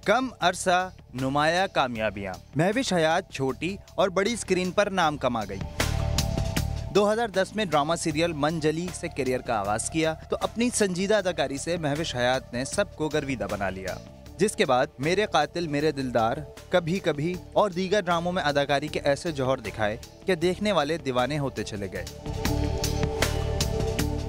कम अरसा नुमाया कामयाबियां। महविश हयात छोटी और बड़ी स्क्रीन पर नाम कमा गई। 2010 में ड्रामा सीरियल मंजली से करियर का आगाज किया तो अपनी संजीदा अदाकारी से महविश हयात ने सबको गर्विदा बना लिया, जिसके बाद मेरे कातिल मेरे दिलदार, कभी कभी और दीगर ड्रामों में अदाकारी के ऐसे जौहर दिखाए कि देखने वाले दीवाने होते चले गए।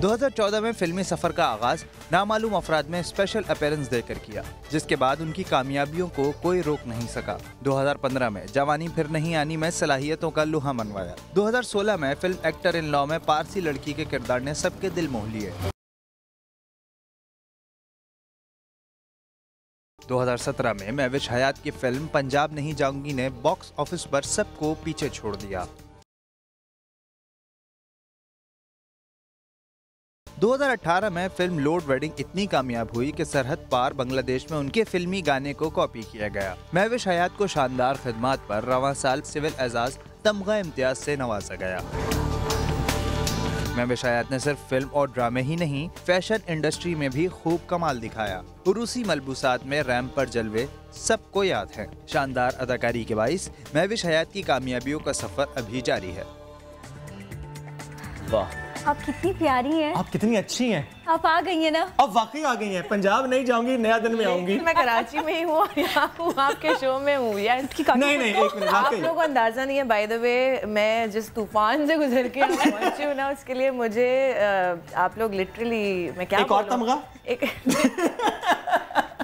2014 में फिल्मी सफर का आगाज नामालूम अफराद में स्पेशल अपीयरेंस देकर किया, जिसके बाद उनकी कामयाबियों को कोई रोक नहीं सका। 2015 में जवानी फिर नहीं आनी में सलाहियतों का लुहा मनवाया। 2016 में फिल्म एक्टर इन लॉ में पारसी लड़की के किरदार ने सबके दिल मोह लिए। 2017 में महविश हयात की फिल्म पंजाब नहीं जाऊंगी ने बॉक्स ऑफिस पर सबको पीछे छोड़ दिया। 2018 में फिल्म लोड वेडिंग इतनी कामयाब हुई कि सरहद पार बांग्लादेश में उनके फिल्मी गाने को कॉपी किया गया। महविश हयात को शानदार खिदमात पर रवां साल सिविल एजाज तमगा इम्तियाज से नवाजा गया। महविश हयात ने सिर्फ फिल्म और ड्रामे ही नहीं, फैशन इंडस्ट्री में भी खूब कमाल दिखाया। उरूसी मलबूसात में रैंप पर जलवे सबको याद है। शानदार अदाकारी के बाइस महविश हयात की कामयाबियों का सफर अभी जारी है। वाह, आप कितनी प्यारी हैं। आप कितनी अच्छी हैं। आप आ गई हैं ना। अब वाकई आ गई हैं। पंजाब नहीं जाऊंगी, नया दिन में आऊंगी। मैं कराची में ही हूँ, यहाँ हूँ, आपके शो में हूँ यार। नहीं एक मिनट, आप लोगों को अंदाजा नहीं है। बाय द वे, मैं जिस तूफान से गुजर के पहुंची हूँ ना, उसके लिए मुझे आप लोग लिटरली, मैं क्या एक और तमगा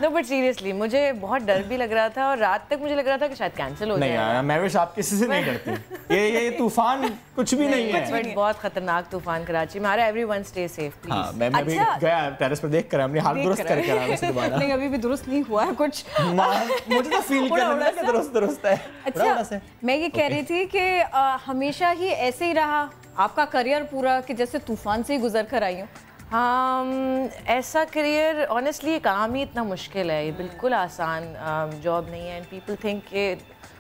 नो बट सीरियसली मुझे बहुत डर भी लग रहा था और रात तक मुझे लग रहा था कि शायद कैंसिल हो जाए। नहीं, महविश आप किसी से नहीं डरती। ये तूफान कुछ भी नहीं है। बहुत खतरनाक तूफान कराची में आ रहा है। Everyone stay safe please. हाँ, मैं भी गया टेरेस पर, देख कर हमने हाल दुरुस्त करके आया वैसे दोबारा। नहीं, अभी भी दुरुस्त नहीं हुआ है कुछ। मुझे तो फील करना कि दुरुस्त है। अच्छा, मैं ये कह रही थी कि हमेशा ही ऐसे ही रहा आपका करियर पूरा कि जैसे तूफान से ही गुजर कर आई हूँ? ऐसा करियर ऑनेस्टली काम ही इतना मुश्किल है, ये बिल्कुल आसान जॉब नहीं है। एंड पीपल थिंक कि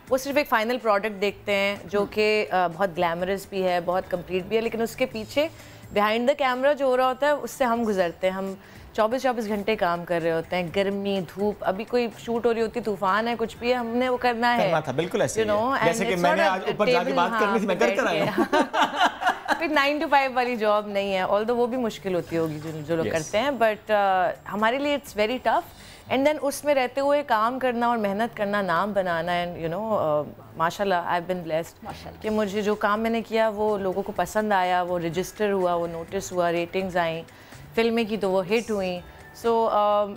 वो सिर्फ एक फाइनल प्रोडक्ट देखते हैं जो कि बहुत ग्लैमरस भी है, बहुत कंप्लीट भी है, लेकिन उसके पीछे बिहाइंड द कैमरा जो हो रहा होता है उससे हम गुजरते हैं। हम 24-24 घंटे काम कर रहे होते हैं, गर्मी धूप, अभी कोई शूट हो रही होती, तूफान है, कुछ भी है, हमने वो करना है। बिल्कुल ऐसे जैसे कि मैंने आज ऊपर जाके बात करनी थी, मैं कर आया। 9 to 5 वाली जॉब नहीं है, ऑल्दो वो भी मुश्किल होती होगी जो लोग करते हैं, बट हमारे लिए it's very tough. And then उसमें रहते हुए काम करना और मेहनत करना, नाम बनाना, एंड यू नो माशाल्लाह आई हैव बीन ब्लेस्ड कि मुझे जो काम मैंने किया वो लोगों को पसंद आया, वो रजिस्टर हुआ, वो नोटिस हुआ, रेटिंग्स आई, फिल्में की तो वो हिट हुई। सो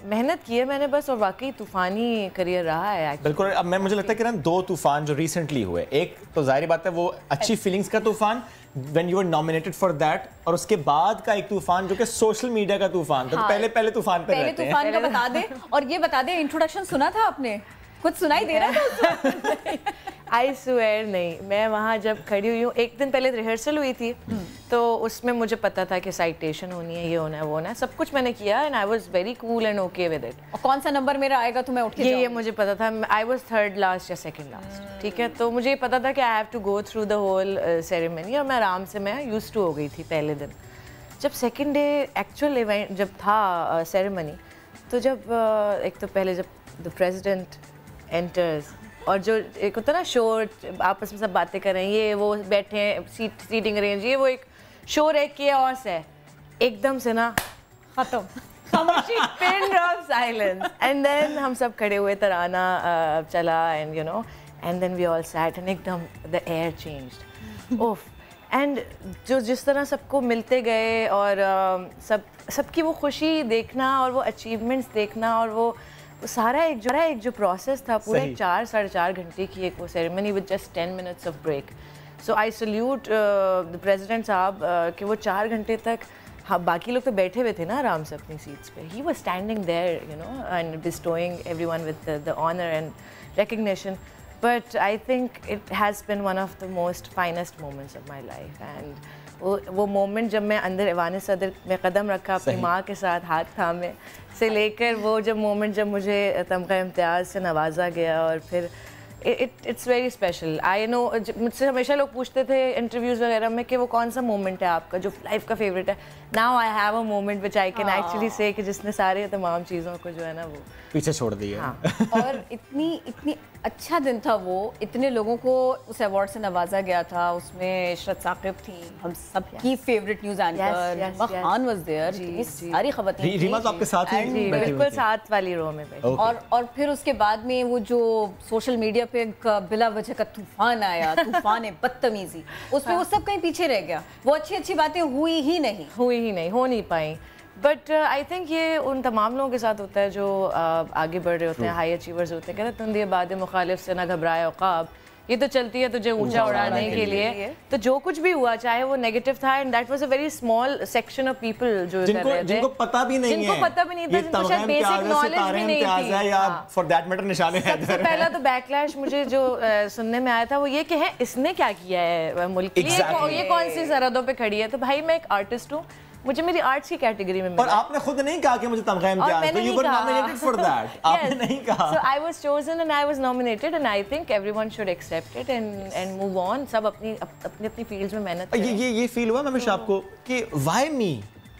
मेहनत की है मैंने बस, और वाकई तूफानी करियर रहा है। बिल्कुल। अब मुझे लगता है कि ना 2 तूफान जो रिसेंटली हुए, एक तो जाहिर बात है वो अच्छी फीलिंग्स का तूफान when you were nominated for that, और उसके बाद का एक तूफान जो कि सोशल मीडिया का तूफान था। हाँ, तो पहले तूफान पे रहते हैं। तूफान का बता दे, और ये बता दे इंट्रोडक्शन सुना था आपने? कुछ सुनाई दे रहा था? आई स्वेयर नहीं। मैं वहाँ जब खड़ी हुई हूँ, एक दिन पहले रिहर्सल हुई थी, तो उसमें मुझे पता था कि साइटेशन होनी है, ये होना है, वो होना है, सब कुछ मैंने किया, and I was very cool and okay with it. और कौन सा नंबर मेरा आएगा तो मैं उठ के ये मुझे पता था। आई वाज 3rd लास्ट या 2nd लास्ट, ठीक है। तो मुझे ये पता था कि I have to go through the whole ceremony, और मैं आराम से, मैं यूज्ड टू हो गई थी पहले दिन। जब सेकेंड डे एक्चुअल इवेंट जब था सेरेमनी, तो जब एक तो पहले जब द प्रेसिडेंट एंटर्स, और जो एक होता है ना शो, आपस में सब बातें कर रहे हैं, ये वो बैठे हैं, सीटिंग अरेंज, ये वो एक शोर है, केओस है, एकदम से ना खत्म, खामोशी, pin drop silence, and then हम सब खड़े हुए, तराना चला, and you know, and then we all sat, and एकदम द एयर चेंज्ड, ओफ। एंड जो जिस तरह सबको मिलते गए, और सबकी वो खुशी देखना, और वो अचीवमेंट्स देखना, और वो सारा एक जो प्रोसेस था, पूरे 4-4.5 घंटे की एक वो ceremony with just 10 minutes of break. So I salute the president साहब कि वो 4 घंटे तक, हाँ बाकी लोग तो बैठे हुए थे ना आराम से अपनी सीट्स पे, he was standing there you know and bestowing everyone with the honour and recognition. But I think it has been one of the most finest moments of my life, and वो moment जब मैं अंदर ऐवान सदर में कदम रखा अपनी माँ के साथ हाथ थामे से लेकर, वो जब मोमेंट जब मुझे तमगा इम्तियाज़ से नवाजा गया, और फिर it's very special. I know मुझसे हमेशा लोग पूछते थे इंटरव्यूज वगैरह में कि वो कौन सा मोमेंट है आपका जो लाइफ का फेवरेट है. Now I have a moment which I can actually say कि जिसने सारे तमाम चीज़ों को जो है ना वो पीछे छोड़ दिया. हाँ. और इतनी अच्छा दिन था वो, इतने लोगों को उस अवार्ड से नवाजा गया था. उसमें इशरत साकिब थी, हम सबकी फेवरेट न्यूज़ एंकर. वहान वाज देयर, सारी खबरें. रीमा तो आपके साथ ही बिल्कुल साथ वाली रो में बैठी. और फिर उसके बाद में वो जो सोशल मीडिया पे बिला वजह का तूफान आया, तूफान बदतमीजी, उसमें वो सब कहीं पीछे रह गया. वो अच्छी बातें हुई ही नहीं, हो नहीं पाई. बट आई थिंक ये उन तमाम लोगों के साथ होता है जो आगे बढ़ रहे होते हैं, हाई अचीवर्स होते हैं. कहते हैं तुंदे बाद मुखालिफ से ना घबराए औकाब, ये तो चलती है तुझे ऊंचा उड़ाने के लिए. तो जो कुछ भी हुआ चाहे वो नेगेटिव था, and that was a very small section of people जो कर रहे थे, जिनको पता भी नहीं था, जिनको शायद बेसिक नॉलेज भी नहीं थी, या फॉर दैट मैटर निशाने हैं. सबसे पहला तो बैकलैश मुझे जो सुनने में आया था वो ये कि है इसने क्या किया है मुल्क के लिए, ये कौन सी सरहदों पे खड़ी है. तो भाई मैं एक आर्टिस्ट हूँ, मुझे मेरी आर्ट्स की कैटेगरी में मिला. और आपने खुद नहीं कहा कि मुझे तमगा इम्तियाज, तो you were nominated for that. आपने नहीं कहा. So I was chosen and I was nominated and I think everyone should accept it and move on. सब अपनी फील्ड्स में मेहनत करें. ये फील हुआ हमेशा आपको कि why me?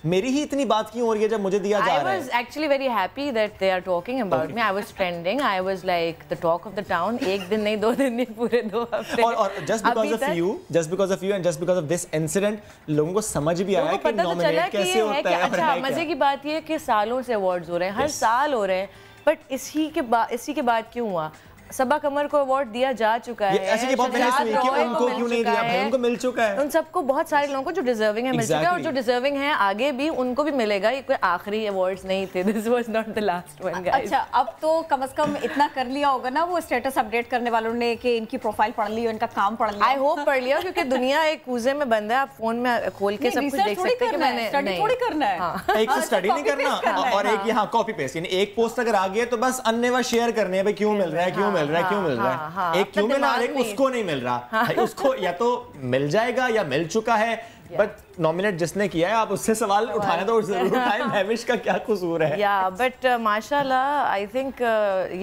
मेरी ही इतनी बात क्यों हो रही है जब मुझे दिया जा रहा है. I was actually very happy that they are talking about me. I was trending. I was like the talk of the town. एक दिन नहीं, 2 दिन नहीं, पूरे 2 हफ्ते. और just because of you and just because of this incident, लोगों को समझ भी आया कि नॉमिनेट कैसे होता है. अच्छा, मजे की बात ये है कि सालों से अवार्ड्स हो रहे हैं, हर साल हो रहे हैं, बट इसी के बाद क्यों हुआ. सबा कमर को अवार्ड दिया जा चुका है. ऐसे की बहुत बहस हुई कि उनको क्यों नहीं दिया. भाई उनको मिल चुका है. उन सबको बहुत सारे लोगों को जो डिजर्विंग है मिल चुका है, और जो डिजर्विंग है आगे भी उनको भी मिलेगा. ये कोई आखिरी अवार्ड्स नहीं थे. This was not the last one guys. अच्छा, अब तो कम से कम इतना कर लिया होगा ना वो स्टेटस अपडेट करने वालों ने कि इनकी प्रोफाइल पढ़ ली, इनका काम पढ़ लिया. आई होप पढ़ लिया, क्योंकि दुनिया एक कूजे में बंद है. आप फोन में खोल के सब कुछ देख सकते हैं कि मैंने स्टडी थोड़ी करना है. एक तो स्टडी नहीं करना, और एक यहाँ कॉपी पेस्ट, यानी एक पोस्ट अगर आ गया तो बस अन्यवा शेयर करने हैं. भाई क्यों मिल रहा है, क्यों मिल रहा है, क्यों मिल रहा है. एक क्यों मिला, एक उसको नहीं मिल रहा. उसको या तो मिल जाएगा या मिल चुका है. बट नॉमिनेट जिसने किया है, आप उससे सवाल उठाने तो जरूर उठाएं. महविश का क्या कसूर है. या बट माशाल्लाह आई थिंक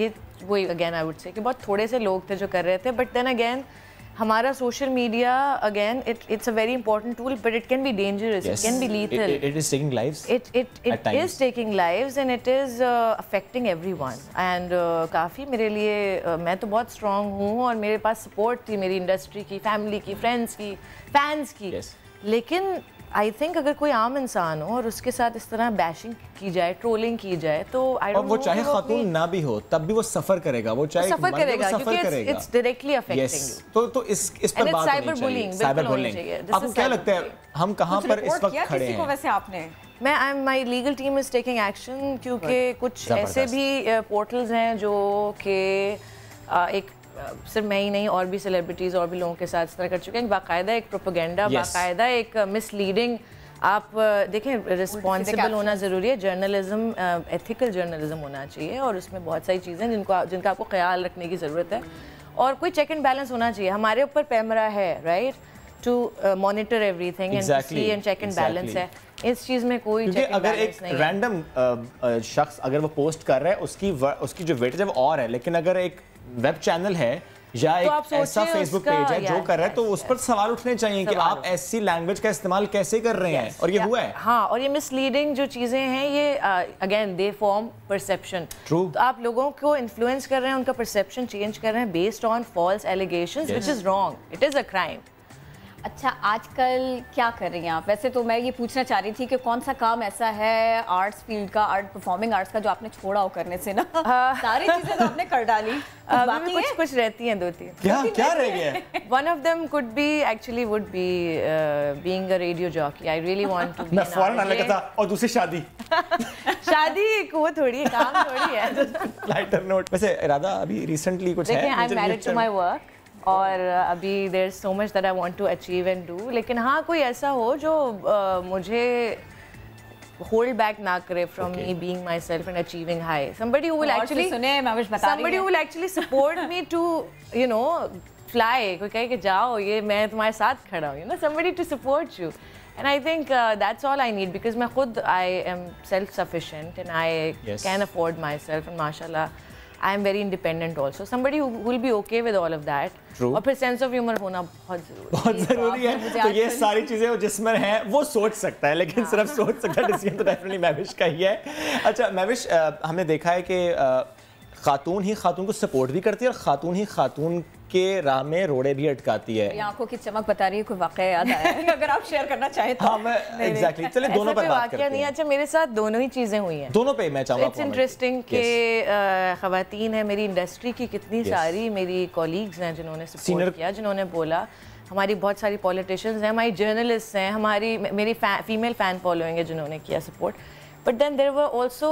ये वही अगेन आई वुड से कि बहुत थोड़े से लोग थे जो कर रहे थे. बट देन अगेन हमारा social media again it's a very important tool, but it can be dangerous. It can be lethal. It is taking lives. It is taking lives and it is affecting everyone. And काफ़ी मेरे लिए मैं तो बहुत strong हूँ और मेरे पास support थी मेरी इंडस्ट्री की, फैमिली की, फ्रेंड्स की, फैंस की. लेकिन आई थिंक अगर कोई आम इंसान हो और उसके साथ इस तरह बैशिंग की जाए, ट्रोलिंग की जाए, तो आई डोंट नो, वो चाहे खातून ना भी हो तब भी वो सफर करेगा. वो चाहे सफर करेगा क्योंकि इट्स डायरेक्टली अफेक्टिंग यू. तो इस पर बात साइबर बुलिंग. आपको क्या लगता है हम कहाँ पर इस वक्त खड़े हैं? वैसे आपने my legal team is taking action, क्योंकि कुछ ऐसे भी पोर्टल्स हैं जो कि एक सिर्फ मैं ही नहीं और भी सेलिब्रिटीज़ और भी लोगों के साथ इस तरह कर चुके हैं. बाकायदा एक प्रोपेगेंडा, बाकायदा एक मिसलीडिंग. आप देखें, रिस्पॉन्सिबल होना ज़रूरी है. जर्नलिज्म एथिकल जर्नलिज्म होना चाहिए और उसमें बहुत सारी चीज़ें जिनका आपको ख्याल रखने की ज़रूरत है. और कोई चेक एंड बैलेंस होना चाहिए. हमारे ऊपर कैमरा है, right, to monitor everything and see and check and balance है. इस चीज़ में कोई चेक एंड बैलेंस नहीं है. अगर एक रैंडम शख्स अगर वो पोस्ट कर रहा है, उसकी जो वेटेज है वो और है, लेकिन अगर एक वेब चैनल है या एक ऐसा फेसबुक पेज है जो कर रहा है, तो उस पर सवाल उठने चाहिए कि आप ऐसी लैंग्वेज का इस्तेमाल कैसे कर रहे हैं. और ये हुआ है. हाँ, और ये मिसलीडिंग जो चीजें हैं ये अगेन दे फॉर्म परसेप्शन. तो आप लोगों को इन्फ्लुएंस कर रहे हैं, उनका परसेप्शन चेंज कर रहे हैं based on false allegations, which is wrong. It is a crime. अच्छा, आजकल क्या कर रही हैं आप? वैसे तो मैं ये पूछना चाह रही थी कि कौन सा काम ऐसा है आर्ट्स फील्ड का, आर्ट परफॉर्मिंग आर्ट्स का, जो आपने छोड़ा हो करने से ना. सारी चीजें तो आपने कर डाली. बाकी कुछ रहती हैं 2-3. क्या रह गया है? One of them would be being a radio jockey. I really want to be. मैं फौरन आने लगा था. और दूसरी शादी. शादी एक वो थोड़ी है, काम थोड़ी है. Lighter note. वैसे इरादा अभी रिसेंटली कुछ है? देखिए, I'm married to my work. और अभी there is so much that I want to achieve and do. लेकिन हाँ, कोई ऐसा हो जो मुझे होल्ड बैक ना करे from me being my self and achieving high. somebody who will actually support me to, you know, fly. कोई कहे कि जाओ, ये मैं तुम्हारे साथ खड़ा हूँ, you know, somebody to support you. And I think that's all I need, because मैं खुद I am self sufficient and I can afford myself, and mashallah I am very independent also, somebody who will be okay with all of that. और फिर sense of humour होना बहुत ज़रूरी है। तो ये सारी चीज़ें जिसमें हैं वो सोच सकता है, लेकिन सिर्फ सोच सकता है, डिसीजन तो डेफिनेटली महविश का ही है। अच्छा महविश, हमने देखा है कि खातून ही खातून को सपोर्ट भी करती है और खातून ही खातून के राह में रोड़े भी अटकाती है। आंखों की चमक बता रही है, कोई वाकया याद आया है अगर आप शेयर करना चाहें तो। हाँ, मैं एग्जैक्टली, चलिए दोनों पर बात करते हैं। अच्छा, मेरे साथ दोनों ही चीज़ें हुई हैं, दोनों पे मैं चाहूँगा। इट्स इंटरेस्टिंग कि ख़वातीन है मेरी इंडस्ट्री की, कितनी सारी मेरी कॉलीग्स हैं जिन्होंने सपोर्ट किया, जिन्होंने बोला। हमारी बहुत सारी पॉलिटिशियंस हैं, हमारी जर्नलिस्ट हैं, हमारी मेरी फीमेल फ़ैन फॉलोइंग है जिन्होंने किया support. But then there were also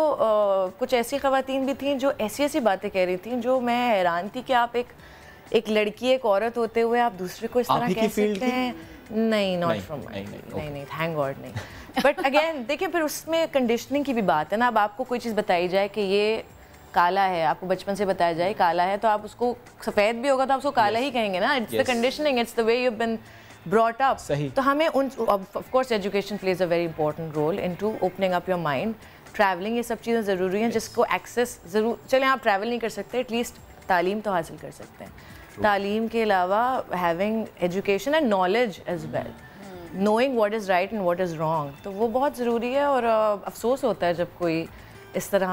कुछ ऐसी ख़वातीन भी थीं जो ऐसी ऐसी बातें कह रही थीं जो मैं हैरान थी कि आप एक लड़की, एक औरत होते हुए आप दूसरे को इस तरह कह सकते हैं। नहीं, नॉट फ्रॉम नहीं, थैंक गॉड नहीं। बट अगेन देखिए, फिर उसमें कंडीशनिंग की भी बात है ना। अब आपको कोई चीज़ बताई जाए कि ये काला है, आपको बचपन से बताया जाए काला है, तो आप उसको सफ़ेद भी होगा तो आप उसको काला ही कहेंगे ना। It's the conditioning, it's the way you have been brought up. तो हमें of course education plays a very important role into opening up your mind. Traveling, ये सब चीज़ें ज़रूरी हैं जिसको access ज़रूर, चलें आप travel नहीं कर सकते, at least तालीम तो हासिल कर सकते हैं। तालीम के अलावा having education and knowledge as well, knowing what is right and what is wrong, तो वो बहुत ज़रूरी है। और अफसोस होता है जब कोई इस तरह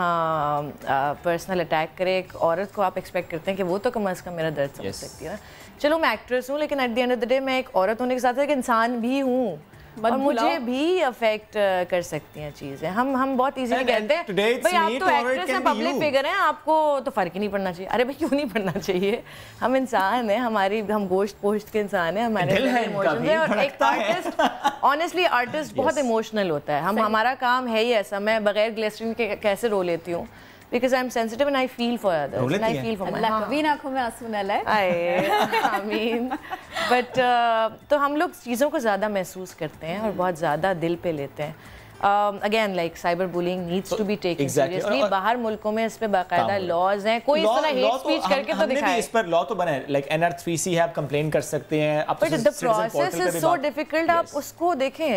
पर्सनल अटैक करे एक औरत को। आप एक्सपेक्ट करते हैं कि वो तो कम अज़ कम मेरा दर्द समझ सकती है ना। चलो मैं एक्ट्रेस हूँ, लेकिन at the end of the day मैं एक औरत होने के साथ एक इंसान भी हूँ और मुझे भी अफेक्ट कर सकती हैं चीज़ें। हम बहुत इजीली कहते हैं भाई आप तो एक्ट्रेस हैं, पब्लिक फिगर हैं, आपको तो फ़र्क ही नहीं पड़ना चाहिए। अरे भाई क्यों नहीं पड़ना चाहिए? हम इंसान हैं, हम गोश्त पोश्त के इंसान हैं, हमारे इमोशंस हैं। और एक आर्टिस्ट, ऑनेस्टली आर्टिस्ट बहुत इमोशनल होता है। हमारा काम है ही ऐसा। मैं बगैर ग्लिसरीन के कैसे रो लेती हूँ, because I'm sensitive and I feel for others and I feel for my कभी आंखों में आंसू न लाए। I mean, but तो हम लोग चीज़ों को ज़्यादा महसूस करते हैं और बहुत ज़्यादा दिल पे लेते हैं। Again, like cyberbullying needs to be taken seriously. बाहर मुल्कों में इस पे बाकायदा लॉज हैं, कोई इस तरह हेट स्पीच करके तो दिखाए। इस पर लॉ तो बना है, like NR3C है, आप कंप्लेन कर सकते हैं। But the process is so difficult. आप उसको देखें,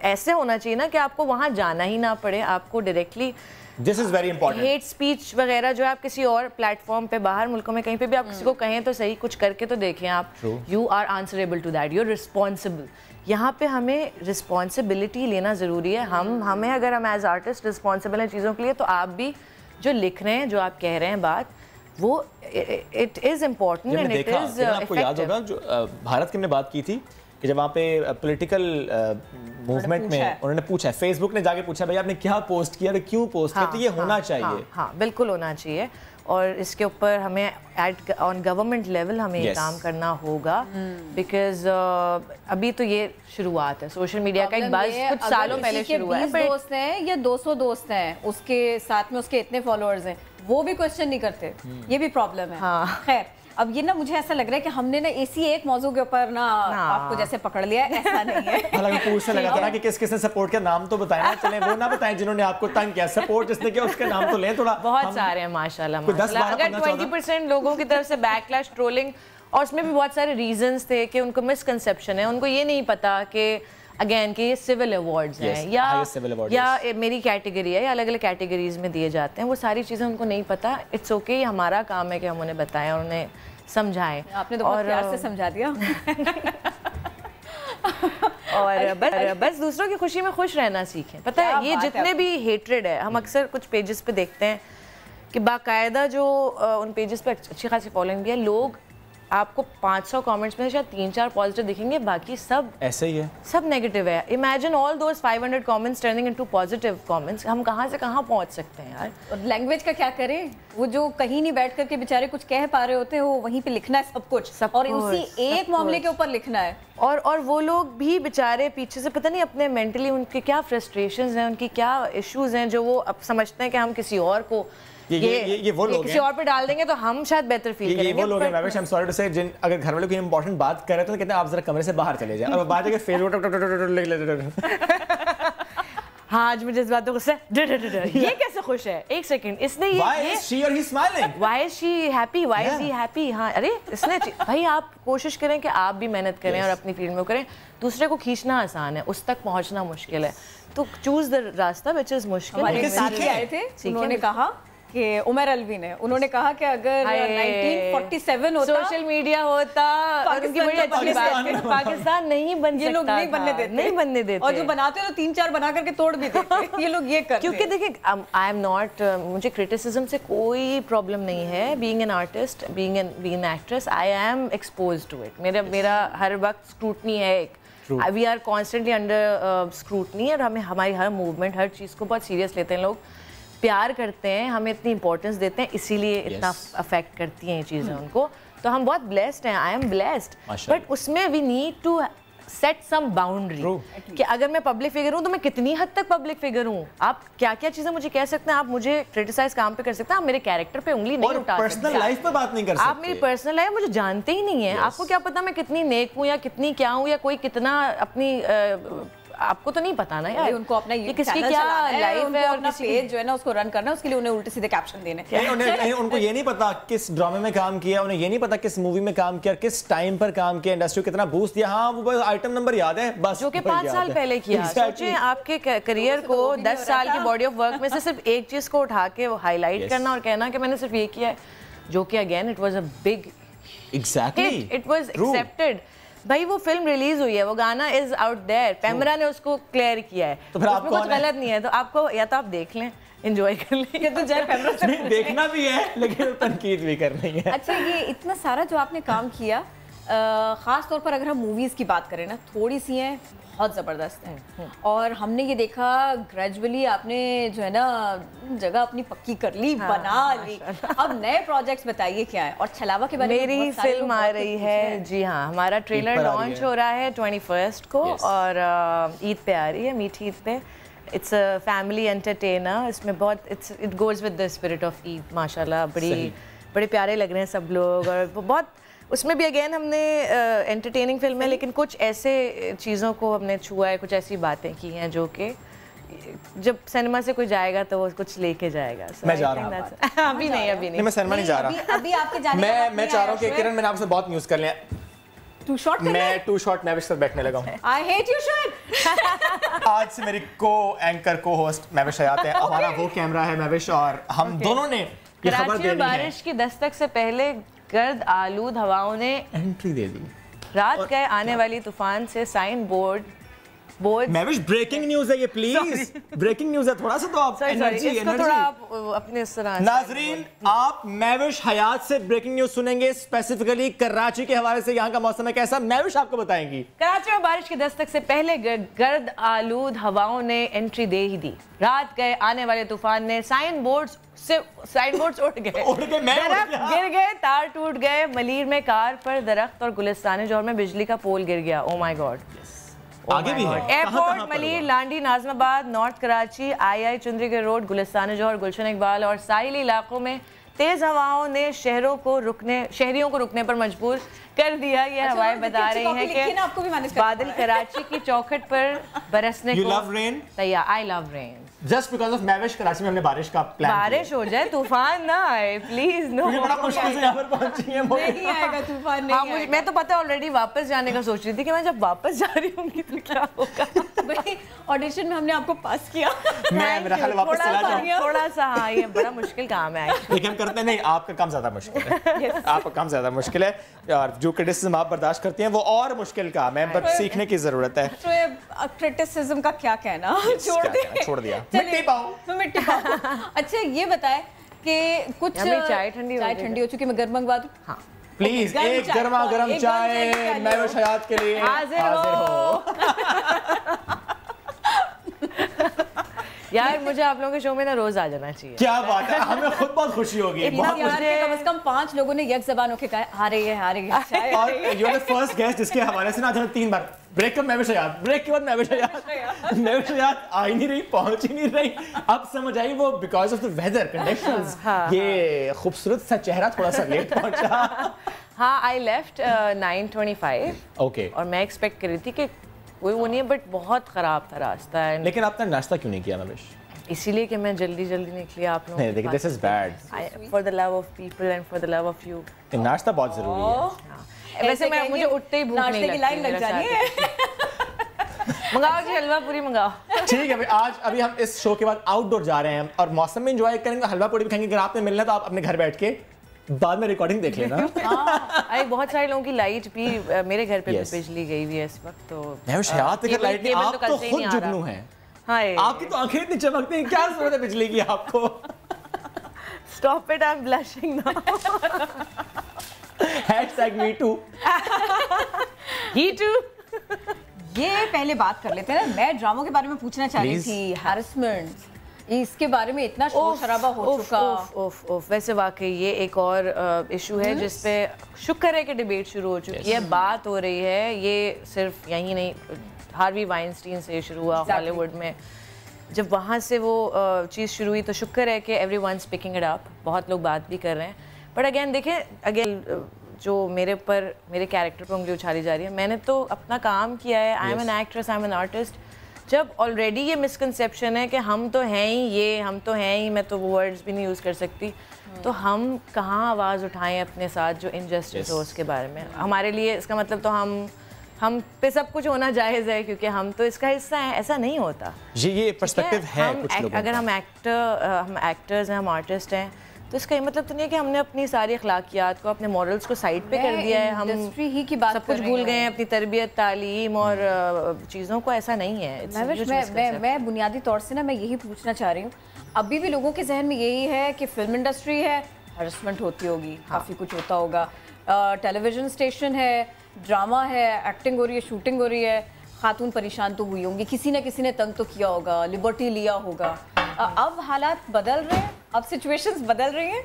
ऐसे होना चाहिए ना कि आपको वहाँ जाना ही ना पड़े, आपको directly This is very important. Hate speech वगैरह जो आप किसी और प्लेटफॉर्म पे बाहर मुल्कों में कहीं पे भी आप किसी को कहें तो सही, कुछ करके तो देखें आप। You are answerable to that, you are responsible. यहाँ पे हमें रिस्पॉन्सिबिलिटी लेना ज़रूरी है। हमें अगर हम एज आर्टिस्ट रिस्पॉन्सिबल हैं चीज़ों के लिए, तो आप भी जो लिख रहे हैं, जो आप कह रहे हैं बात, वो it is important and it is. आपको याद होगा जो भारत की हमने बात की थी कि जब वहाँ पे पॉलिटिकल मूवमेंट में उन्होंने पूछा, फेसबुक ने जाके पूछा भाई आपने क्या पोस्ट किया और क्यों पोस्ट किया, तो ये होना चाहिए। हाँ, बिल्कुल होना चाहिए। और इसके ऊपर हमें एट ऑन गवर्नमेंट लेवल हमें ये काम करना होगा, बिकॉज अभी तो ये शुरुआत है सोशल मीडिया का, एक बज़ कुछ सालों पहले शुरू हुआ है। 20 दोस्त हैं या 200 दोस्त हैं, उसके साथ में उसके इतने फॉलोअर्स हैं, वो भी क्वेश्चन नहीं करते, ये भी प्रॉब्लम है। हाँ। खैर, अब ये ना मुझे ऐसा लग रहा है कि हमने ना इसी एक मौजू के ऊपर ना आपको जैसे पकड़ लिया है, ऐसा नहीं है। हालांकि पूछने लगा था ना कि किस किसने सपोर्ट किया, नाम तो बताएं ना, चलें वो ना बताएं जिन्होंने आपको तंग किया। सपोर्ट जिसने किया उसके नाम तो लें थोड़ा। बहुत सारे हैं माशाल्लाह। अगर 20% लोगों की तरफ से बैकलैश, ट्रोलिंग, और उसमें भी बहुत सारे रीजंस थे कि उनको मिसकंसेप्शन है, उनको ये नहीं पता कि अगेन कि ये सिविल अवार्ड्स हैं या मेरी कैटेगरी है या अलग अलग कैटेगरीज में दिए जाते हैं, वो सारी चीज़ें उनको नहीं पता। इट्स ओके, हमारा काम है कि हम उन्हें बताएं और उन्हें समझाएं। आपने तो बहुत प्यार से समझा दिया। और बस दूसरों की खुशी में खुश रहना सीखें। पता है ये जितने भी हेट्रेड है, हम अक्सर कुछ पेजेस पे देखते हैं कि बाकायदा जो उन पेजेस पे अच्छी खासी फॉलोइंग भी है, लोग आपको 500 कमेंट्स में शायद 3-4 पॉजिटिव दिखेंगे, बाकी सब ऐसे ही है, सब नेगेटिव है। Imagine all those 500 comments turning into positive comments. हम कहाँ से कहाँ पहुँच सकते हैं यार। और लैंग्वेज का क्या करें, वो जो कहीं नहीं बैठ करके बेचारे कुछ कह पा रहे होते हैं, वो वहीं पे लिखना है सब कुछ, और उसी एक मामले के ऊपर लिखना है। और वो लोग भी बेचारे पीछे से पता नहीं अपने मेंटली उनके क्या फ्रस्ट्रेशंस हैं, उनकी क्या इश्यूज हैं, जो वो अब समझते हैं कि हम किसी और को ये वो लोग किसी और पे डाल देंगे तो हम शायद बेहतर फील करेंगे। ये वो लोग हैं मैविश, आई एम सॉरी टू से, जिन अगर घर वाले कोई इंपॉर्टेंट बात कर रहे हैं तो कहते हैं आप जरा कमरे से बाहर चले जाएं, और बात है कि फेसबुक हाँ आज मुझे इस बात को गुस्सा है, ये कैसे खुश है, एक सेकंड, इसने ये Why is she or he smiling? Why is she happy? Why is he happy? हाँ अरे इसने भाई आप कोशिश करें कि आप भी मेहनत करें और अपनी फील्ड में करें। दूसरे को खींचना आसान है, उस तक पहुंचना मुश्किल है, तो चूज द रास्ता विच इज मुश्किल। हमारे साथी आए थे, उन्होंने कहा کہ عمر الوی نے انہوں نے کہا کہ اگر 1947 ہوتا سوشل میڈیا ہوتا اور ان کی بڑی اچھی بات ہے پاکستان نہیں بن یہ لوگ نہیں بننے دیتے اور جو بناتے تو 3-4 بنا کر کے توڑ بھی دیتے یہ لوگ یہ کرتے کیونکہ دیکھیں آئی ایم ناٹ مجھے کرٹیسزم سے کوئی پرابلم نہیں ہے being an artist being an actress I am expose to it میرا ہر وقت اسکروٹنی ہے ایک we are constantly under scrutiny اور ہمیں ہماری ہر موومنٹ ہر چیز کو بہت سیریس لیتے ہیں لوگ پیار کرتے ہیں ہمیں اتنی امپورٹنس دیتے ہیں اسی لیے اتنا افیکٹ کرتی ہیں یہ چیزیں ان کو تو ہم بہت بلیسڈ ہیں آئی ایم بلیسڈ بٹ اس میں we need to set some boundary کہ اگر میں پبلک فگر ہوں تو میں کتنی حد تک پبلک فگر ہوں آپ کیا کیا چیزیں مجھے کہہ سکتے ہیں آپ مجھے کرٹیسائز کام پہ کر سکتے ہیں آپ میرے کیریکٹر پہ انگلی نہیں اٹھا سکتے پرسنل لائف پہ بات نہیں کر سکتے آپ میری پرسنل لائف مجھے جانتے ہی نہیں ہیں آپ کو کیا پتا میں کتنی نیک ہوں یا کتنی کیا ہوں یا کوئی کتنا اپنی آپ کو تو نہیں پتا نا یار ان کو اپنا یہ کس کی کیا لائف ہے اور اپنا پیج جو ہے نا اس کو رن کرنا اس کے لیے انہیں الٹے سیدھے کیپشن دینے ان کو یہ نہیں پتا کس ڈرامے میں کام کیا انہیں یہ نہیں پتا کس مووی میں کام کیا کس ٹائم پر کام کیا انڈسٹری کو کتنا بوسٹ دیا ہاں وہ آئٹم نمبر یاد ہے بس جو کہ 5 سال پہلے کیا سوچیں آپ کے کریئر کو 10 سال کی باڈی آف ورک میں سے صرف ایک چیز کو اٹھا کے ہائی لائٹ کرنا اور کہنا کہ میں نے صرف یہ کیا ہے جو کہ again it was a big exactly it was accepted بھائی وہ فلم ریلیز ہوئی ہے وہ گانا از آؤٹ دیر پیمرا نے اس کو کلیئر کیا ہے تو پھر آپ کچھ غلط نہیں ہے تو آپ کو یا تو آپ دیکھ لیں انجوائے کر لیں یہ تو جائے پیمرا سے دیکھنا بھی ہے لیکن تنقید بھی کرنی ہے اچھا یہ اتنا سارا جو آپ نے کام کیا خاص طور پر اگر ہم موویز کی بات کریں نا تھوڑی سی ہیں بہت زبردست ہیں اور ہم نے یہ دیکھا گریجولی آپ نے جو ہے نا جگہ اپنی پکی کر لی بنا لی اب نئے پروجیکٹس بتائیے کیا ہے اور چھلاوا کے بارے میں میری فلم آ رہی ہے جی ہاں ہمارا ٹریلر لانچ ہو رہا ہے 21 کو اور عید پہ آ رہی ہے میٹھی عید پہ اٹس اے فیملی انٹرٹینر اس میں بہت it goes with the spirit of Eid ماشاء اللہ بڑے پیارے لگ رہے ہیں سب لوگ اور بہت اس میں بھی اگین ہم نے انٹرٹیننگ فلم ہے لیکن کچھ ایسے چیزوں کو ہم نے چھوا ہے کچھ ایسی باتیں کی ہیں جو کہ جب سینما سے کوئی جائے گا تو وہ کچھ لے کے جائے گا میں جا رہا ہوں ابھی نہیں میں سینما نہیں جا رہا ابھی آپ کے جانے میں چاہ رہا ہوں کہ کرن میں نے آپ سے بہت نیوز کر لیا میں 2 شاٹ میوش سے بیٹھنے لگا ہوں I hate you شعیب آج سے میری کو اینکر کو ہوسٹ میوش حیات ہے ہمارا وہ کیمرہ ہے میوش اور ہم دونوں نے یہ خبر دے دی ہے بارش کی دستک سے پہلے گرد آلود ہواؤں نے انٹری دے دی رات گئے آنے والی طوفان سے سائن بورڈ میوش بریکنگ نیوز ہے یہ پلیز بریکنگ نیوز ہے تھوڑا سا تو آپ انرجی اپنے اس طرح ناظرین آپ میوش حیات سے بریکنگ نیوز سنیں گے اسپیسیفکلی کراچی کے حوالے سے یہاں کا موسم ہے کیسا میوش آپ کو بتائیں گی کراچی میں بارش کی دستک سے پہلے گرد آلود ہواؤں نے انٹری دے ہی دی رات گئے آنے والے طوفان نے سائن بورڈز اٹھ گئے گر گئے تار ٹوٹ گئے ملیر میں کار پر درخت اور گلستان جوہر میں بجلی کا پول گر گیا او مائی گاڈ آگے بھی ہے ایئرپورٹ ملیر لانڈی ناظم آباد نارتھ کراچی آئی چندری کے روڈ گلستان جوہر گلشن اقبال اور ساحلی علاقوں میں تیز ہواؤں نے شہریوں کو رکنے پر مجبور کر دیا یہ ہوائیں بتا رہی ہیں کہ بادل کراچی کی چوکھٹ پر برسنے کو تیار آئی لو رین جسٹ بیکاز آف میوش کراچی میں ہم نے بارش کا پلان بارش ہو جائے طوفان نہ آئے پلیز نو بڑا مشکل سے یہاں پر پہنچی ہیں نہیں آئے گا طوفان نہیں آئے گا میں تو پتا آلریڈی واپس جانے کا سوچ رہی تھی کہ میں جب واپس جا رہی ہوں گی تو کیا ہوگا بھائی آڈیشن میں ہم نے آپ کو پاس کیا میں میرا خیال واپس چلا جاؤں تھوڑا سا ہاں یہ بڑا مشکل کام ہے لیکن ہم کرتے نہیں آپ کا کام زیادہ مشکل ہے آپ کا کام زیادہ مشکل ہے اور جو کرٹیسزم آپ برداشت کرتی ہیں وہ اور مشکل کام ہے بٹ سیکھنے کی ضرورت ہے کرٹیسزم کا کیا کہنا چھوڑ دیا مٹی پاؤ مٹی پاؤ اچھا یہ بتائے کہ کچھ چائے ٹھنڈی ہو چکی میں گرم منگوا دوں ہاں پلیز ایک گرما گرم چائے میوش حیات کے لیے حاضر ہو یار مجھے آپ لوگوں کے شو میں نا روز آ جانا چاہیے کیا بات ہے ہمیں خود بہت خوشی ہوگی کم از کم 5 لوگوں نے یک زبان ہو کے کہا آ رہی ہے اور you are the first guest جس کے حوالے سے نا آج ہم 3 بار بریک کر میوش حیات بریک کے بعد میوش حیات آ ہی نہیں رہی پہنچ ہی نہیں رہی اب سمجھ آئی وہ because of the weather conditions یہ خوبصورت سا چہرہ تھوڑا سا لیٹ پہنچا ہاں آئی لیفٹ 9:25 اوکے اور میں ایکسپیکٹ کر رہی تھی کہ کوئی وہ نہیں ہے بٹ بہت خراب تھا راستہ ہے لیکن آپ نے ناشتہ کیوں نہیں کیا میوش اسی لیے کہ میں جلدی نکلی آپ لوگوں نہیں دیکھیں this is bad for the love of people and for the love of you ناشتہ بہت ضروری ہے ویسے میں مجھے اٹھتے ہی بھوک نہیں لگتی لائن لگ جانی ہے منگاؤ جی حلوہ پوری منگاؤ. ٹھیک ہے آج ابھی ہم اس شو کے بعد آؤٹ ڈور جا رہے ہیں اور موسم میں انجوائے کریں گے, حلوہ پوری بھی کھائیں گے. اگر آپ نے ملنا ہے تو آپ اپنے گھر بیٹھ کے بعد میں ریکارڈنگ دیکھ لینا. بہت سارے لوگوں کی لائٹ بھی میرے گھر پہ بھی بجلی گئی ہوئی ہے اس وقت. تو حیات پہ لائٹ نہیں, آپ تو خود جگنو ہیں, آپ کی تو آنکھیں اتنی چمکتی ہیں, کیا ضرورت ہے بجلی کی آپ کو. Stop it, I'm blushing now. #me too. He too. یہ پہلے بات کر لیتے ہیں نا, میں ڈراموں کے بارے میں پوچھنا چاہ رہی تھی. ہیرسمنٹ, اس کے بارے میں اتنا شور شرابہ ہو چکا. ویسے واقعی یہ ایک اور ایشو ہے جس پہ شکر ہے کہ ڈیبیٹ شروع ہو چکی ہے, بات ہو رہی ہے. یہ صرف یہی نہیں, ہاروی وائنسٹین سے شروع ہوا ہالی ووڈ میں. جب وہاں سے وہ چیز شروع ہوئی تو شکر ہے کہ everyone's picking it up, بہت لوگ بات بھی کر رہے ہیں. بٹ اگین دیکھیں, اگین جو میرے پر میرے کیریکٹر پر انگلی اچھالی جا رہی ہے, میں نے تو اپنا کام کیا ہے. I am an actress, I am an artist. جب آلریڈی یہ مسکنسیپشن ہے کہ ہم تو ہیں ہی یہ, ہم تو ہیں ہی, میں تو وہ ورڈز بھی نہیں یوز کر سکتی, تو ہم کہاں آواز اٹھائیں اپنے ساتھ جو انجسٹس ہو اس کے بارے میں. ہمارے لیے اس کا مطلب تو ہم پہ سب کچھ ہونا جائز ہے کیونکہ ہم تو اس کا حصہ ہیں, ایسا نہیں ہوتا. یہ پرسپیکٹیو ہے کچھ لوگوں کا. اگر ہم ایکٹرز ہیں, ہم آرٹسٹ ہیں, تو اس کا یہ مطلب تو نہیں ہے کہ ہم نے اپنی ساری اخلاقیات کو, اپنے مورلز کو سائڈ پہ کر دیا ہے, ہم سب کچھ بھول گئے ہیں, اپنی تربیت, تعلیم اور چیزوں کو. ایسا نہیں ہے. میں بنیادی طور سے نا میں یہی پوچھنا چاہ رہی ہوں, ابھی بھی لوگوں کے ذہن میں یہی ہے کہ فلم انڈسٹری ہے, ہراسمنٹ ہوتی ہوگی, کافی کچھ ہوتا ہوگا. ٹیلی ویژن اسٹیشن ہے, ڈرامہ ہے, ایکٹنگ ہو رہی ہے, شوٹنگ ہو رہی ہے, خاتون پریشان تو ہوئی ہوں گی, کسی نہ کسی نے تنگ تو کیا ہوگا, لبرٹی لیا ہوگا. اب حالات بدل رہے ہیں, اب سچویشنز بدل رہی ہیں,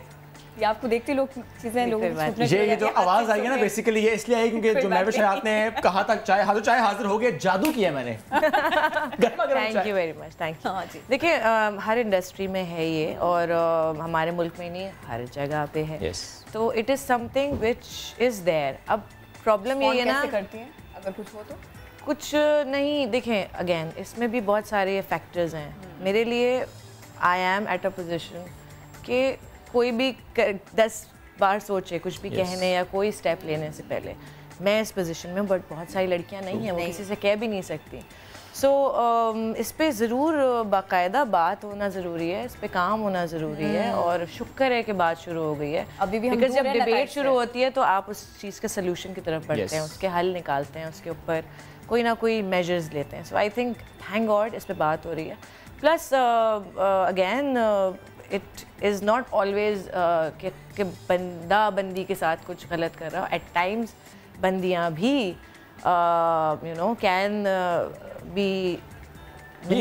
یا آپ کو دیکھتے لوگ چیزیں لوگ یہ جو آواز آئی ہے نا بیسیکلی یہ اس لیے آئی کیونکہ جو مہوش حیات نے کہا تھا چائے حاضر ہو گیا, جادو کیا میں نے. Thank you very much, thank you. دیکھیں ہر انڈسٹری میں ہے یہ, اور ہمارے ملک میں نہیں, ہر جگہ پہ ہے. تو it is some thing which از دیر. اب پرابلم یہ ہے نا, کرتی ہیں اگر کچھ ہو تو کچھ نہیں. دیکھیں اگین اس میں بھی بہت سارے فیکٹرز ہیں. میرے لیے I am at a position کہ کوئی بھی 10 بار سوچے کچھ بھی کہنے یا کوئی اسٹیپ لینے سے پہلے. میں اس پوزیشن میں, بٹ بہت ساری لڑکیاں نہیں ہیں, وہ کسی سے کہہ بھی نہیں سکتی. سو اس پہ ضرور باقاعدہ بات ہونا ضروری ہے, اس پہ کام ہونا ضروری ہے, اور شکر ہے کہ بات شروع ہو گئی ہے. ابھی بھی بیکاز جب ڈیبیٹ شروع ہوتی ہے تو آپ اس چیز کے سلوشن کی طرف بڑھتے ہیں, اس کے حل نکالتے ہیں, اس کے اوپر کوئی نہ کوئی میجرز لیتے ہیں. سو آئی تھنک تھینک گاڈ اس پہ بات ہو رہی ہے. Plus again it is not always کہ بندہ بندی کے ساتھ کچھ غلط کر رہا. ایٹ ٹائمز بندیاں بھی یو نو کین بی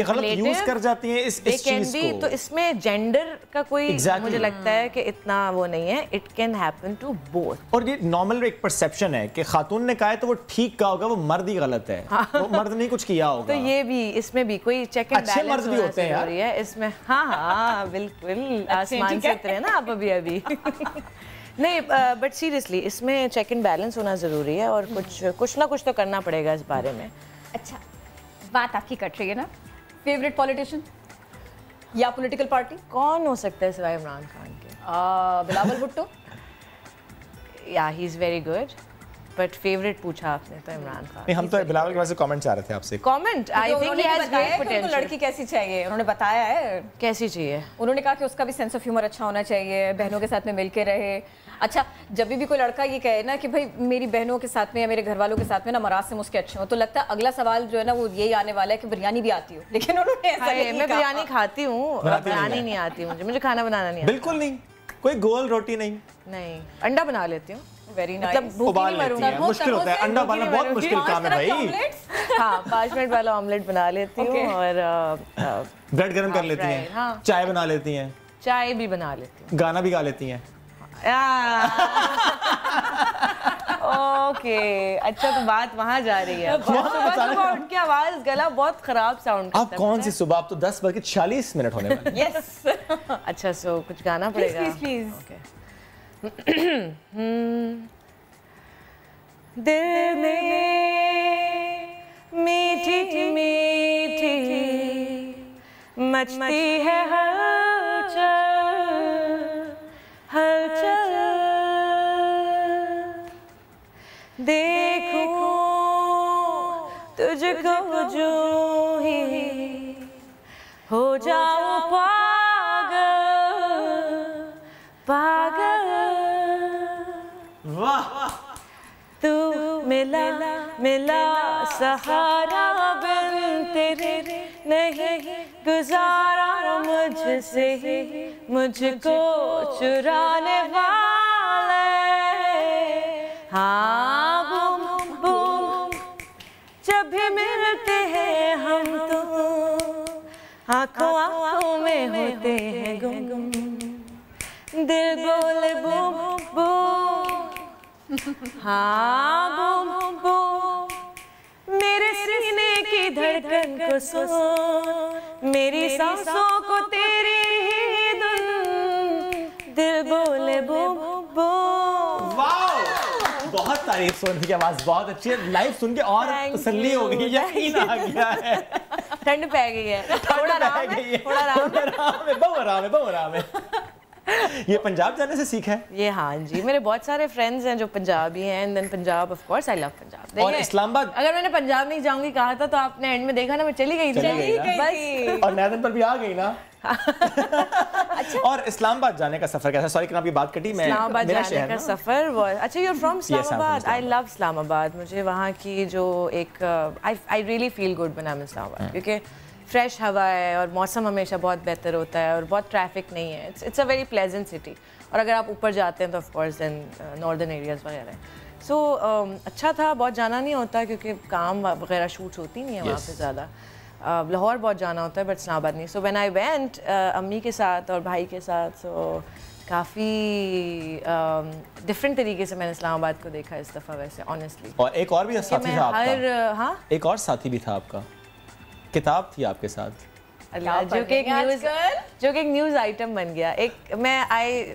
غلط یوز کر جاتی ہیں اس چیز کو. تو اس میں جینڈر کا کوئی مجھے لگتا ہے کہ اتنا وہ نہیں ہے. It can happen to both. اور یہ نارمل ایک پرسیپشن ہے کہ خاتون نے کہا ہے تو وہ ٹھیک کہا ہوگا, وہ مرد ہی غلط ہے, وہ مرد نہیں کچھ کیا ہوگا. تو یہ بھی اس میں بھی کوئی چیک اینڈ اچھے مرد بھی ہوتے ہیں یار اس میں. ہاں بالکل, آسمان سے اترے نا آپ ابھی نہیں, بٹ سیریسلی اس میں چیک اینڈ بیلنس ہونا ضروری ہے, اور کچھ نہ کچھ تو کرنا پڑے گا اس بارے میں. اچھا بات آپ کی کٹ رہی ہے نا, فیوریٹ پولیٹیشین یا پولیٹیکل پارٹی کون ہو سکتا ہے سوائے عمران خان کے؟ بلاول بھٹو. یا he is very good, but favourite پوچھا آپ نے تو عمران خان. نہیں, ہم تو بلاول کے وجہ سے کامنٹ چاہ رہے تھے آپ سے. Comment I think he has great potential. لڑکی کیسی چاہیے انہوں نے بتایا ہے, کیسی چاہیے. انہوں نے کہا کہ اس کا بھی سینس آف ہیومر اچھا ہونا چاہیے, بہنوں کے ساتھ میں مل کے رہے. اچھا جب بھی کوئی لڑکا یہ کہے نا کہ بھائی میری بہنوں کے ساتھ میں یا میرے گھر والوں کے ساتھ میں نا مراسم اس کے اچھے ہوں, تو لگتا ہے اگلا سوال جو ہے نا وہ یہی آنے والا ہے کہ بریانی بھی آتی ہو. لیکن انہوں نے ایسا نہیں کہا. میں بریانی کھاتی ہوں, بریانی نہیں آتی مجھے کھانا بنانا نہیں آتا. بالکل نہیں, کوئی گول روٹی نہیں. نہیں, انڈا بنا لیتی ہوں. Very nice. ابال لیتی ہیں, مشکل ہوتا ہے انڈا ابالنا, بہت مشکل کام ہے بھائی. ہاں 5 منٹ والا آملیٹ بنا لیتی ہوں, اور بریڈ گرم کر لیتی ہیں, چائے بنا لیتی ہیں, چائے بھی بنا لیتی ہوں, گانا بھی گا لیتی ہیں. اوکے اچھا, تو بات وہاں جا رہی ہے. صبح اٹھ کے آواز گلا بہت خراب ساؤنڈ کرتا ہے. آپ کون سی صبح, آپ تو 10:46 ہونے والے. یس. اچھا سو کچھ گانا پڑے گا. پلیز. دل میں میٹھی میٹھی مچتی ہے ہلچل, دیکھوں تجھ کو جو हो जाऊं पागल पागल। वाह तू मिला मिला सहारा बिन तेरे नहीं गुजारा मुझसे ही मुझको चुराने वाले। हाँ बूम बूम जब भी मिलते हैं हम तो आँखों आँखों में होते हैं गुम। दिल बोले बूम बूम हाँ बूम बूम मेरे सीने की धड़कन को सुन मेरी सांसों को तेरी ही धुन। दिल बोले बूम बूम। वाओ बहुत तारीफ सोनू की आवाज बहुत अच्छी है। लाइव सुन के और तसल्ली हो गई, यकीन आ गया है। ठंड पै गई है, थोड़ा आराम है, थोड़ा आराम है, बहुत आराम है। ये पंजाब जाने से सीखा है ये? हाँ जी, मेरे बहुत सारे फ्रेंड्स हैं जो पंजाबी हैं and then Punjab of course I love Punjab. और इस्लामाबाद अगर मैंने पंजाब नहीं जाऊंगी कहा था तो आपने एंड में देखा ना मैं चली गई थी बस। और मैदान पर भी आ गई ना। अच्छा। और इस्लामाबाद जाने का सफर कैसा? सॉरी कि आपकी बात कटी। मैं इस्लामाबाद जाने का सफर अच्छा, you are from Islamabad. I love Islamabad. मुझे वहाँ की जो एक I really feel good when I am Islamabad क्योंकि फ्रेश हवा है और मौसम हमेशा बहुत बेहतर होता है और बहुत ट्रैफिक नहीं है। It's a very pleasant city. और अगर आप ऊपर जाते हैं तो of course then northern areas वगैरह। सो अच्छा था, बहुत जाना नहीं होता क्योंकि काम वगैरह शूट्स होती नहीं है वहाँ पे ज़्यादा। लाहौर बहुत जाना होता है बट इस्लामाबाद नहीं। सो व्हेन आई वेंट अम्मी के साथ और भाई के साथ, सो काफ़ी डिफरेंट तरीके से मैंने इस्लामाबाद को देखा इस दफ़ा वैसे ऑनेस्टली। और एक और भी साथी था आपका? हाँ एक और साथी भी था आपका, किताब थी आपके साथ जो कि एक न्यूज़ आइटम बन गया। एक मैं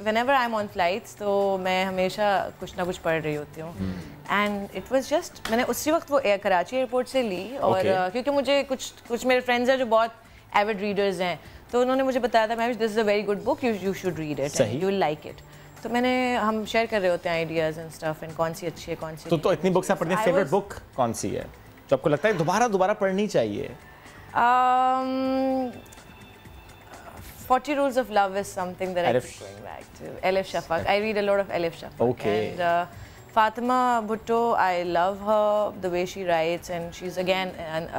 whenever I am on flights तो मैं हमेशा कुछ ना कुछ पढ़ रही होती हूँ एंड इट वाज जस्ट मैंने उसी वक्त वो कराची एयरपोर्ट से ली और क्योंकि मुझे कुछ मेरे फ्रेंड्स हैं जो बहुत एविड रीडर्स हैं तो उन्होंने मुझे बताया था ma'am this is a very good book, you should read it, you will like it. तो हम शेयर कर रहे होते हैं आइडियाज़ एंड स्टफ एंड कौन सी अच्छी है कौन सी। तो इतनी बुक्स आप पढ़ते हैं, फेवरेट बुक कौन सी है जो आपको लगता है दोबारा पढ़नी चाहिए? 40 Rules of Love is something that I keep going back to. Elif Shafak. I read a lot of Elif Shafak. Okay. And Fatima Bhutto, I love her, the way she writes, and she's again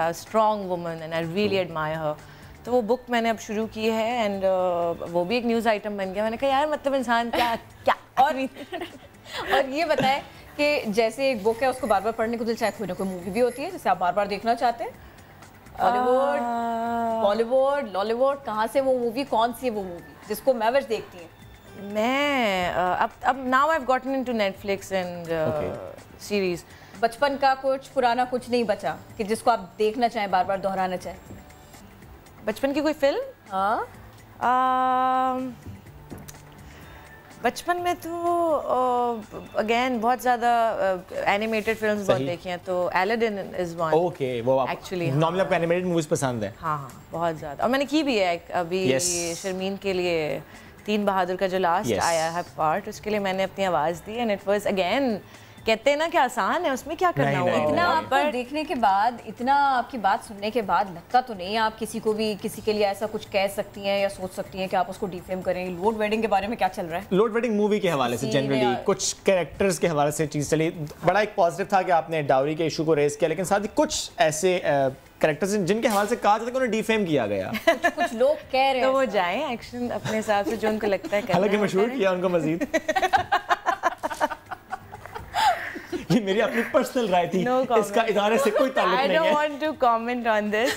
a strong woman, and I really admire her. तो वो book मैंने अब शुरू की है and वो भी एक न्यूज़ आइटम बन गया। मैंने कहा यार मतलब इंसान क्या और ये बताएं कि जैसे एक बुक है उसको बार बार पढ़ने को दिल चाहे, कोई ना कोई मूवी भी होती है जिसे आप बार बार देखना चाहते हैं। हॉलीवुड, बॉलीवुड, लॉलीवुड, कहाँ से वो मूवी, कौन सी है वो मूवी जिसको मैवज देखती हैं? मैं अब now I have gotten into Netflix and series. बचपन का कुछ पुराना कुछ नहीं बचा कि जिसको आप देखना चाहें, बार बार दोहराना चाहें? बचपन की कोई फिल्म? हाँ, बचपन में तो अगेन बहुत ज़्यादा एनिमेटेड फिल्म्स बहुत देखी हैं। तो एलादीन इज वन। ओके, वो एक्चुअली नॉर्मली आपको एनिमेटेड मूवीज पसंद है? हाँ बहुत ज़्यादा। और मैंने की भी है अभी शर्मीन के लिए, तीन बहादुर का जो लास्ट आया है पार्ट, उसके लिए मैंने अपनी आवाज़ दी एंड इट वाज अगेन कहते हैं ना कि आसान है, उसमें क्या करना हुआ। इतना आपको देखने के बाद, इतना आपकी बात सुनने के बाद लगता तो नहीं आप किसी को भी किसी के लिए ऐसा कुछ कह सकती हैं या सोच सकती हैं कि आप उसको डिफेम करें? लोड वेडिंग के बारे में क्या चल रहा है? लोड वेडिंग मूवी के हवाले से जनरली कुछ कैरेक्टर्स के हवाले से चीज़ चली, बड़ा एक पॉजिटिव था कि आपने डाउरी के इशू को रेज किया, लेकिन साथ ही कुछ ऐसे कैरेक्टर्स जिनके हवाले से कहा जाता है कि उन्हें डिफेम किया गया। कुछ लोग कह रहे हैं तो वो जाएं एक्शन अपने हिसाब से जो उनको लगता है करना। हालांकि मशहूर किया उनको मजीद। ये मेरी अपनी पर्सनल राय थी, इसका इदारे से कोई ताल्लुक नहीं है। I don't want to comment on this.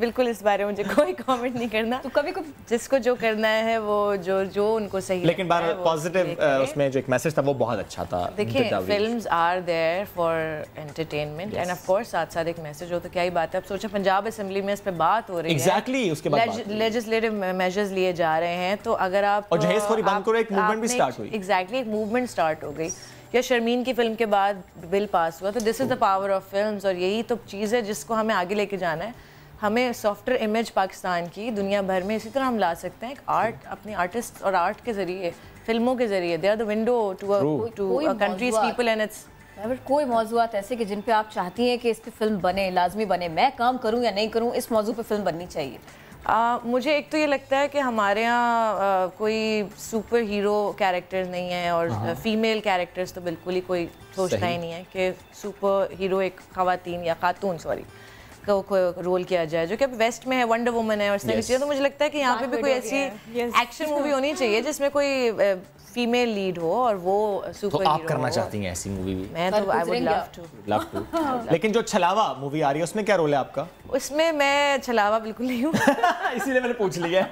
बिल्कुल इस बारे में मुझे कोई कमेंट नहीं करना। तो कभी जिसको जो करना है वो जो उनको सही। लेकिन बार पॉजिटिव उसमें जो एक मैसेज था वो बहुत अच्छा था। देखिए films are there for entertainment and of course साथ साथ एक मैसेज हो तो क्या ही बात है। अब सोचो पंजाब असेंबली में इस पे बात हो रही है, एग्जैक्टली उसके बाद लेजिस्लेटिव मेजर्स लिए जा रहे हैं, तो अगर आप और जहेजखोरी बंद करो एक मूवमेंट भी स्टार्ट हुई। एग्जैक्टली एक मूवमेंट स्टार्ट हो गई। या शर्मीन की फिल्म के बाद बिल पास हुआ, तो this is the power of films. और यही तो चीज़ है जिसको हमें आगे लेके जाना है। हमें सॉफ्टवेयर इमेज पाकिस्तान की दुनिया भर में इसी तरह हम ला सकते हैं। आर्ट अपनी आर्टिस्ट और आर्ट के ज़रिए, फिल्मों के ज़रिए, they are the window to countries people and it's کوئی موضوعات ایسے کہ جن پہ آپ چاہتی ہیں کہ اس پہ فلم بنے, لازمی بنے, میں کام کروں یا نہیں کروں, اس موضوع پہ فلم بننی چاہیے؟ مجھے ایک تو یہ لگتا ہے کہ ہمارے یہاں کوئی سپر ہیرو کیریکٹرز نہیں ہیں, اور فیمیل کیریکٹرز تو بالکل ہی کوئی سوچتا ہی نہیں ہے کہ سپر ہیرو ایک خواتین یا خاتون کو رول کیا جائے, جو کہ اب ویسٹ میں ہے, ونڈر وومن ہے اور اس طرح کی چیزیں. تو مجھے لگتا ہے کہ یہاں پہ بھی کوئی ایسی ایکشن مووی ہونی چاہیے جس میں کوئی فیمیل لیڈ ہو اور وہ سپر ہیرو. تو آپ کرنا چاہتی ہیں ایسی مووی بھی؟ میں تو آئی وڈ لو ٹو. لیکن جو چھلاوا مووی آ رہی ہے اس میں کیا رول ہے آپ کا؟ اس میں میں چھلاوا بالکل نہیں ہوں. اسی لیے میں نے پوچھ لیا.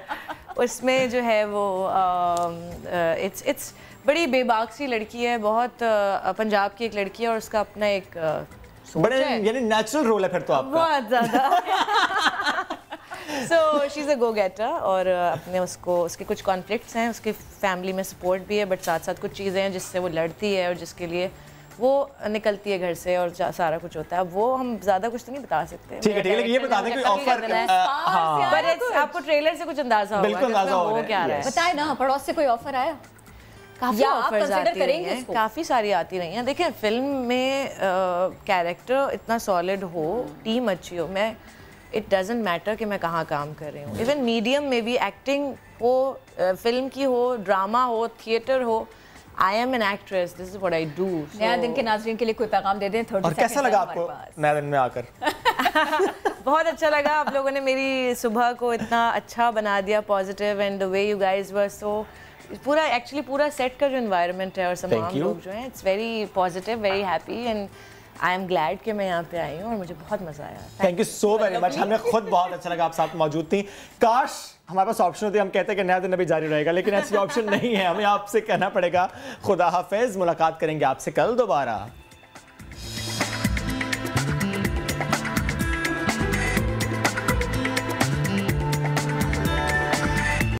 اس میں جو ہے وہ اٹس بڑی بے باک سی لڑکی ہے, بہت پنجاب کی ایک لڑکی ہے, اور اس کا اپنا ایک بڑے یعنی نیچرل رول ہے پھر تو آپ کا. بہت زیادہ. سو شی از اے گو گیٹر, اور اپنے اس کے کچھ کانفلکٹس ہیں, اس کی فیملی میں سپورٹ بھی ہے, بٹ ساتھ ساتھ کچھ چیزیں ہیں جس سے وہ لڑتی ہے اور جس کے لیے وہ نکلتی ہے گھر سے, اور سارا کچھ ہوتا ہے. اب وہ ہم زیادہ کچھ نہیں بتا سکتے. ٹھیک ہے ٹھیک ہے, یہ بتا دیں کوئی آفر. ہاں, آپ کو ٹریلر سے کچھ اندازہ ہوگا. بالکل اندازہ ہوگا. وہ کیا رہا ہے, بتائیں نا, پڑوس سے کوئی آفر آیا؟ کافی آفرز آتی رہی ہیں, کافی ساری آتی رہی ہیں. دیکھیں فلم میں کیریکٹر اتنا سالڈ ہو, ٹیم اچھی ہو, میں اٹ ڈزنٹ میٹر کہ میں کہاں کام کر رہی ہوں. ایون میڈیم میں بھی ایکٹنگ ہو, فلم کی ہو, ڈراما ہو, تھیٹر ہو, I am an actress, this is what I do. نیا دن کے ناظرین کے لیے کوئی پیغام دے دیں. اور کیسا لگا آپ کو نیا دن میں آ کر؟ بہت اچھا لگا, آپ لوگوں نے میری صبح کو اتنا اچھا بنا دیا, positive, and the way you guys were so پورا ایکچولی پورا سیٹ کا جو انوائرمنٹ ہے اور تمام لوگ جو ہیں, it's very positive, very happy, and I am glad کہ میں یہاں پہ آئی ہوں اور مجھے بہت مزہ آیا. Thank you so very much, ہمیں خود بہت اچھا لگا آپ ساتھ موجود تھیں. کاش ہمارے پاس آپشن ہوتی, ہم کہتے ہیں کہ نیا دن ابھی جاری رہے گا, لیکن ایسی آپشن نہیں ہے. ہمیں آپ سے کہنا پڑے گا خدا حافظ, ملاقات کریں گے آپ سے کل دوبارہ.